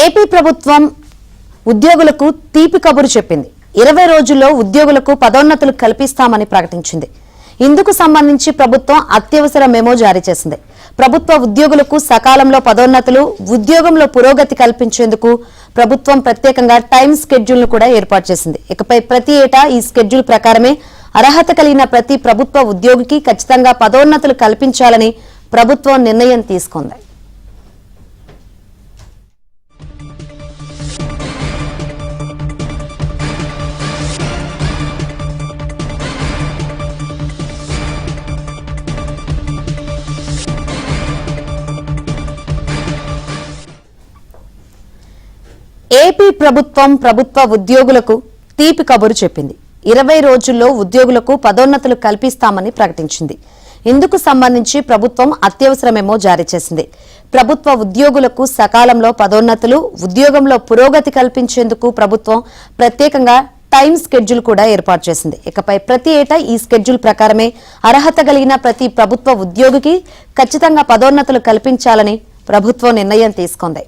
AP ప్రభుత్వం ఉద్యోగులకు తీపి కబురు చెప్పింది. 20 రోజుల్లో ఉద్యోగులకు పదోన్నతులు కల్పిస్తామని ప్రకటించింది. ఇందుకు సంబంధించి ప్రభుత్వం అత్యవసర మెమో జారీ చేసింది. ప్రభుత్వ ఉద్యోగులకు సకాలంలో పదోన్నతులు, ఉద్యోగంలో పురోగతి కల్పించేందుకు ప్రభుత్వం ప్రత్యేకంగా టైం స్కెడ్యూల్ ను కూడా ఏర్పాటు చేసింది. ఇకపై ప్రతి ఏటా ఈ స్కెడ్యూల్ ప్రకారమే అర్హత కలిగిన ప్రతి ప్రభుత్వ ఉద్యోగికి ఖచ్చితంగా పదోన్నతులు కల్పించాలని ప్రభుత్వం నిర్ణయం తీసుకుంది. ఏపీ ప్రభుత్వం ప్రభుత్వ ఉద్యోగులకు తీపి కబురు చెప్పింది. 20 రోజుల్లో ఉద్యోగులకు పదోన్నతులు కల్పిస్తామని ప్రకటించింది. ఇందుకు సంబంధించి ప్రభుత్వం అత్యవసర మెమో జారీ చేసింది. ప్రభుత్వ ఉద్యోగులకు సకాలంలో పదోన్నతులు, ఉద్యోగంలో పురోగతి కల్పించేందుకు ప్రభుత్వం ప్రత్యేకంగా టైం స్కెడ్యూల్ కూడా ఏర్పాటు చేసింది. ఇకపై ప్రతి ఏటా ఈ స్కెడ్యూల్ ప్రకారమే అర్హత కలిగిన ప్రతి ప్రభుత్వ ఉద్యోగికి ఖచ్చితంగా పదోన్నతులు కల్పించాలని ప్రభుత్వం నిర్ణయం తీసుకుంది.